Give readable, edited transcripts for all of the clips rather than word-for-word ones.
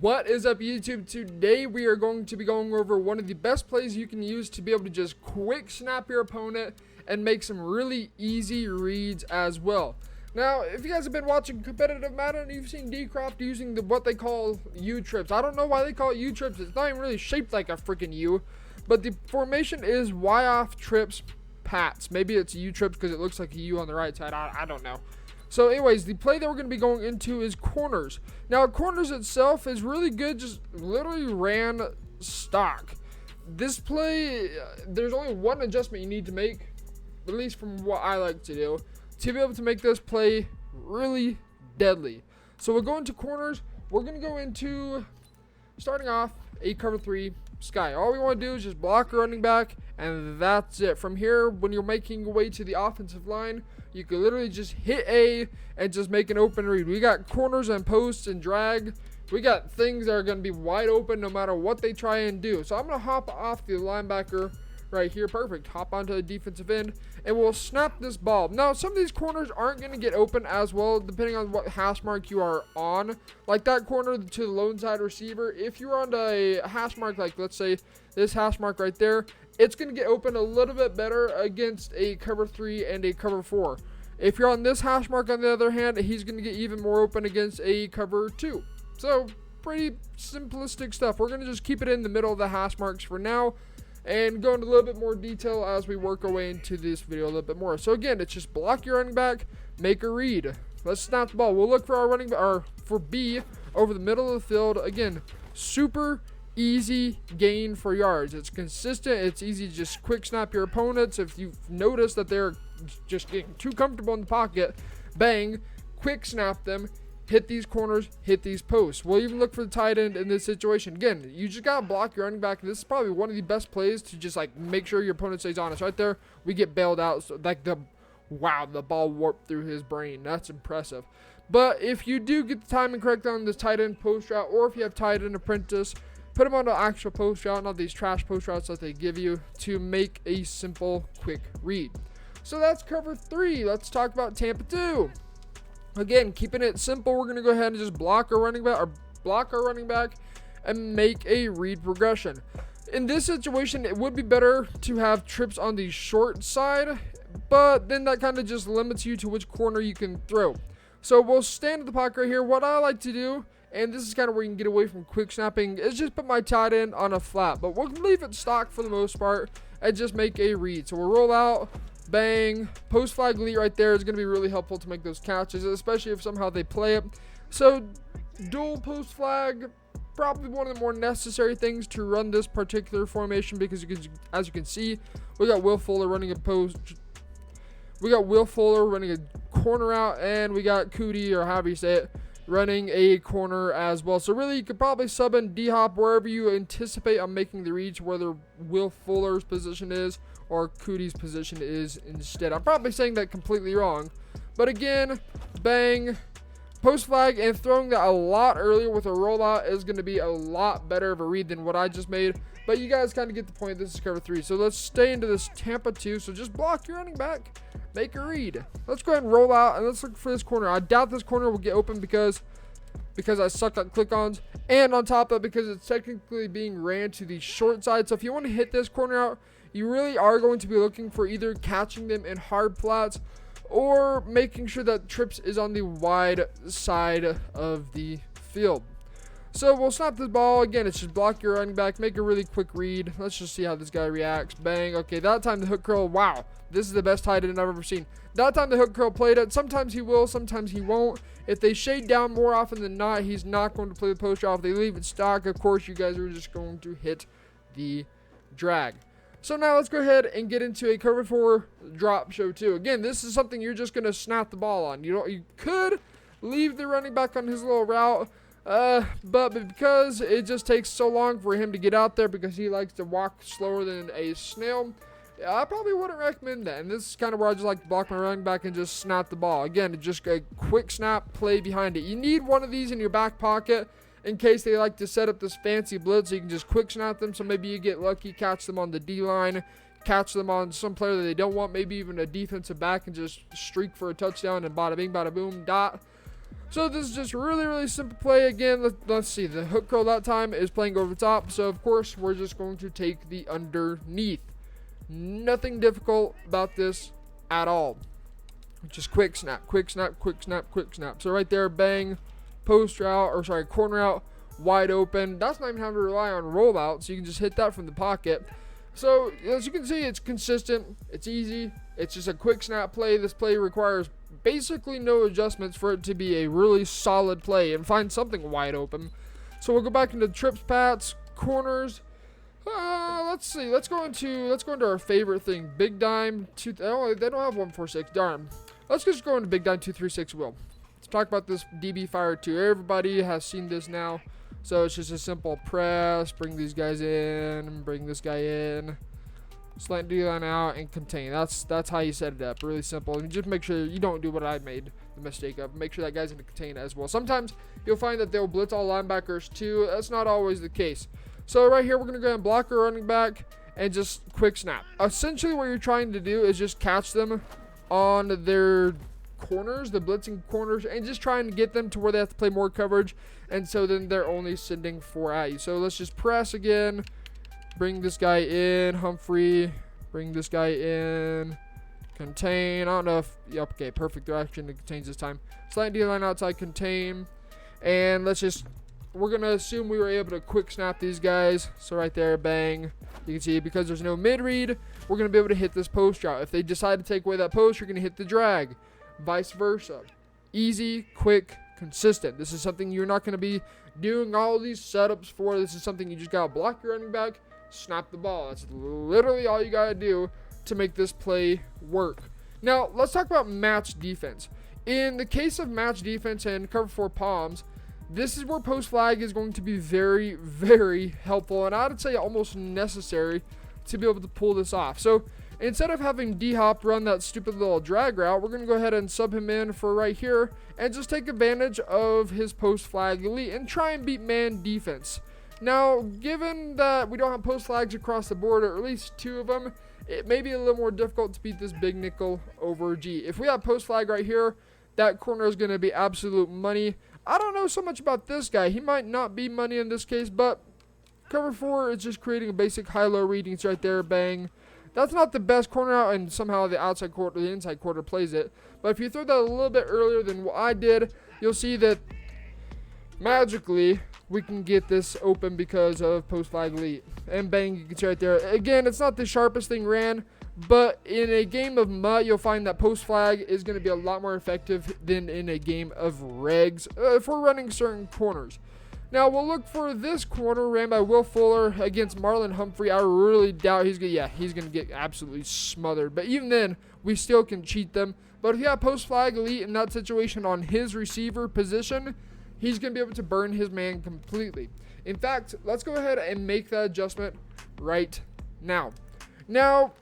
What is up, YouTube? Today we are going to be going over one of the best plays you can use to be able to just quick snap your opponent and make some really easy reads as well. Now, if you guys have been watching competitive Madden, you've seen D-Croft using what they call U-trips. I don't know why they call it U-trips. It's not even really shaped like a freaking U, but the formation is Y-off trips Pats. Maybe it's U-trips because it looks like a U on the right side. I don't know. So anyways, the play that we're going to be going into is corners. Now, corners itself is really good, just literally ran stock. This play, there's only one adjustment you need to make, at least from what I like to do, to be able to make this play really deadly. So we'll go into corners. We're going to go into, starting off, a cover 3 sky. All we want to do is just block a running back, and that's it. From here, when you're making your way to the offensive line, you can literally just hit A and just make an open read. We got corners and posts and drag. We got things that are going to be wide open no matter what they try and do. So I'm going to hop off the linebacker right here. Perfect. Hop onto the defensive end, and we'll snap this ball. Now, some of these corners aren't going to get open as well, depending on what hash mark you are on. Like that corner to the lone side receiver, if you're on a hash mark, like let's say this hash mark right there, it's going to get open a little bit better against a cover 3 and a cover 4. If you're on this hash mark, on the other hand, he's going to get even more open against a cover 2. So, pretty simplistic stuff. We're going to just keep it in the middle of the hash marks for now and go into a little bit more detail as we work our way into this video a little bit more. So, again, it's just block your running back, make a read. Let's snap the ball. We'll look for our running back, or for B, over the middle of the field. Again, super easy gain for yards. It's consistent. It's easy to just quick snap your opponents. If you notice that they're just getting too comfortable in the pocket, bang, quick snap them, hit these corners, hit these posts. We'll even look for the tight end in this situation. Again, you just gotta block your running back. This is probably one of the best plays to just like make sure your opponent stays honest. Right there, we get bailed out. So like the ball warped through his brain. That's impressive. But if you do get the timing correct on this tight end post route, or if you have tight end apprentice, put them on the actual post route, not these trash post routes that they give you, to make a simple, quick read. So that's cover 3. Let's talk about Tampa 2. Again, keeping it simple, we're going to go ahead and just block our running back and make a read progression. In this situation, it would be better to have trips on the short side, but then that kind of just limits you to which corner you can throw. So we'll stand at the pocket right here. What I like to do, and this is kind of where you can get away from quick snapping, is just put my tight end on a flat. But we'll leave it stock for the most part and just make a read. So we'll roll out, bang, post flag elite right there is going to be really helpful to make those catches, especially if somehow they play it. So dual post flag, probably one of the more necessary things to run this particular formation, because as you can see, we got Will Fuller running a post. We got Will Fuller running a corner out, and we got Cootie, or however you say it, running a corner as well. So really, you could probably sub in D-Hop wherever you anticipate on making the reads, whether Will Fuller's position is or Cootie's position is instead. I'm probably saying that completely wrong. But again, bang, post flag, and throwing that a lot earlier with a rollout is going to be a lot better of a read than what I just made. But you guys kind of get the point. This is cover 3. So let's stay into this Tampa 2. So just block your running back, make a read. Let's go ahead and roll out, and let's look for this corner. I doubt this corner will get open because I suck at click-ons, and on top of it, because it's technically being ran to the short side. So if you want to hit this corner out, you really are going to be looking for either catching them in hard flats or making sure that trips is on the wide side of the field. So we'll snap this ball. Again, it's just block your running back, make a really quick read. Let's just see how this guy reacts. Bang. Okay, that time the hook curl. Wow, this is the best tight end I've ever seen. That time the hook curl played it. Sometimes he will, sometimes he won't. If they shade down more often than not, he's not going to play the post route. If they leave it stock, of course, you guys are just going to hit the drag. So now let's go ahead and get into a cover 4 drop show 2. Again, this is something you're just going to snap the ball on. You could leave the running back on his little route, but because it just takes so long for him to get out there because he likes to walk slower than a snail, I probably wouldn't recommend that. And this is kind of where I just like to block my running back and just snap the ball. Again, just a quick snap play behind it. You need one of these in your back pocket in case they like to set up this fancy blitz, so you can just quick snap them. So maybe you get lucky, catch them on the D-line, catch them on some player that they don't want, maybe even a defensive back, and just streak for a touchdown and bada bing, bada boom, dot. So this is just really, really simple play. Again, let's see. The hook curl that time is playing over the top. So, of course, we're just going to take the underneath. Nothing difficult about this at all. Just quick snap, quick snap, quick snap, quick snap. So right there, bang, post route, or sorry, corner out, wide open. That's not even having to rely on rollout. So you can just hit that from the pocket. So as you can see, it's consistent. It's easy. It's just a quick snap play. This play requires basically no adjustments for it to be a really solid play and find something wide open. So we'll go back into trips, pats, corners. Let's see. Let's go into our favorite thing, big dime. Oh, they don't have 146. Darn. Let's just go into big dime 236 wheel. Let's talk about this DB Fire 2. Everybody has seen this now. So it's just a simple press, bring these guys in, bring this guy in, slant D-line out, and contain. That's how you set it up. Really simple. And just make sure you don't do what I made the mistake of. Make sure that guy's in the contain as well. Sometimes you'll find that they'll blitz all linebackers too. That's not always the case. So right here, we're going to go ahead and block our running back and just quick snap. Essentially what you're trying to do is just catch them on their corners, the blitzing corners, and just trying to get them to where they have to play more coverage, and so then they're only sending 4 at you. So let's just press again, bring this guy in, Humphrey, bring this guy in, contain. I don't know if, yep, okay, perfect direction, it contains this time. Slant D-line outside, contain, and we're going to assume we were able to quick snap these guys. So right there, bang. You can see because there's no mid-read, we're going to be able to hit this post route. If they decide to take away that post, you're going to hit the drag. Vice versa. Easy, quick, consistent. This is something you're not going to be doing all these setups for. This is something you just got to block your running back, snap the ball. That's literally all you got to do to make this play work. Now, let's talk about match defense. In the case of match defense and cover 4 palms, this is where post flag is going to be very, very helpful, and I would say almost necessary to be able to pull this off. So instead of having D-Hop run that stupid little drag route, we're going to go ahead and sub him in for right here and just take advantage of his post flag elite and try and beat man defense. Now, given that we don't have post flags across the board, or at least 2 of them, it may be a little more difficult to beat this big nickel over G. If we have post flag right here, that corner is going to be absolute money. I don't know so much about this guy. He might not be money in this case, but cover 4 is just creating a basic high-low readings right there. Bang. That's not the best corner out, and somehow the outside quarter, the inside quarter plays it. But if you throw that a little bit earlier than what I did, you'll see that magically we can get this open because of post flag elite. And bang, you can see right there. Again, it's not the sharpest thing ran, but in a game of MUT, you'll find that post flag is going to be a lot more effective than in a game of regs if we're running certain corners. Now, we'll look for this corner ran by Will Fuller against Marlon Humphrey. I really doubt he's going to get absolutely smothered. But even then, we still can cheat them. But if you have post flag elite in that situation on his receiver position, he's going to be able to burn his man completely. In fact, let's go ahead and make that adjustment right now. Now,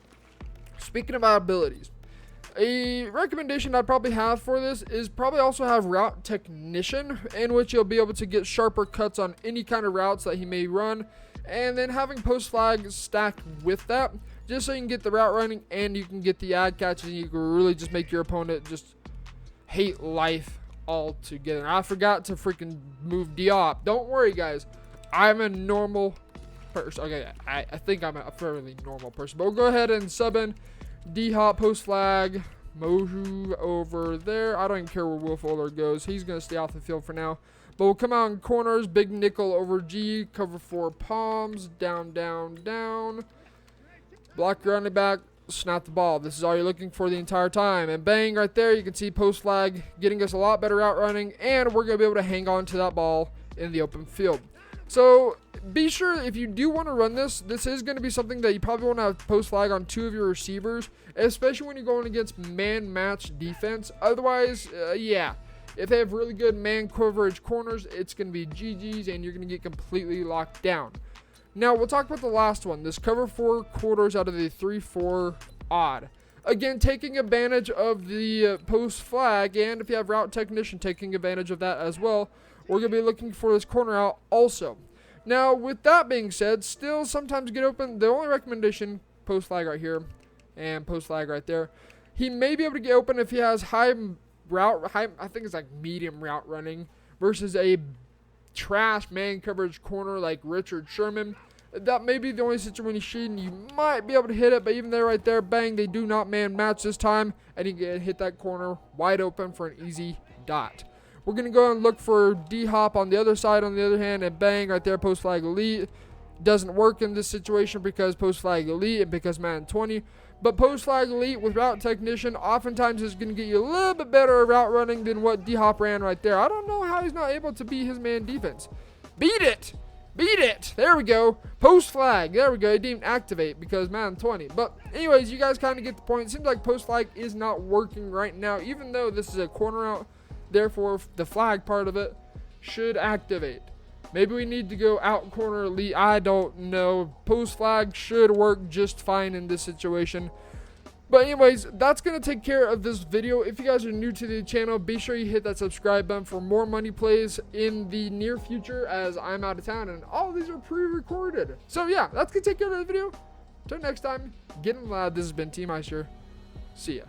speaking about abilities, a recommendation I'd probably have for this is probably also have route technician, in which you'll be able to get sharper cuts on any kind of routes that he may run, and then having post flag stacked with that, just so you can get the route running and you can get the ad catches, and you can really just make your opponent just hate life altogether. I forgot to freaking move Diop. Don't worry, guys. I'm a normal person. Okay, I think I'm a fairly normal person, but we'll go ahead and sub in D-Hop, post flag, Moju over there. I don't even care where Will Fuller goes. He's going to stay off the field for now. But we'll come out in corners, big nickel over G, cover 4 palms, down, down, down. Block your running back, snap the ball. This is all you're looking for the entire time. And bang, right there, you can see post flag getting us a lot better route running, and we're going to be able to hang on to that ball in the open field. So be sure, if you do want to run this is going to be something that you probably want to have post flag on 2 of your receivers, especially when you're going against man match defense. Otherwise, yeah, if they have really good man coverage corners, it's going to be GG's and you're going to get completely locked down. Now, we'll talk about the last one, this cover 4 quarters out of the 3-4 odd. Again, taking advantage of the post flag, and if you have route technician, taking advantage of that as well. We're going to be looking for this corner out also. Now, with that being said, still sometimes get open. The only recommendation, post flag right here and post flag right there. He may be able to get open if he has high I think it's like medium route running versus a trash man coverage corner like Richard Sherman. That may be the only situation you might be able to hit it, but even there, right there, bang, they do not man match this time, and you can hit that corner wide open for an easy dot. We're going to go and look for D-Hop on the other side, on the other hand, and bang, right there, post flag elite. Doesn't work in this situation because post flag elite and because Madden 20. But post flag elite with route technician oftentimes is going to get you a little bit better route running than what D-Hop ran right there. I don't know how he's not able to beat his man defense. Beat it! Beat it! There we go. Post flag. There we go. It didn't activate because Madden 20. But anyways, you guys kind of get the point. It seems like post flag is not working right now, even though this is a corner out. Therefore, the flag part of it should activate. Maybe we need to go out corner elite. I don't know. Post flag should work just fine in this situation. But anyways, that's going to take care of this video. If you guys are new to the channel, be sure you hit that subscribe button for more money plays in the near future as I'm out of town and all these are pre-recorded. So yeah, that's going to take care of the video. Until next time, get in loud. This has been Team Icer. See ya.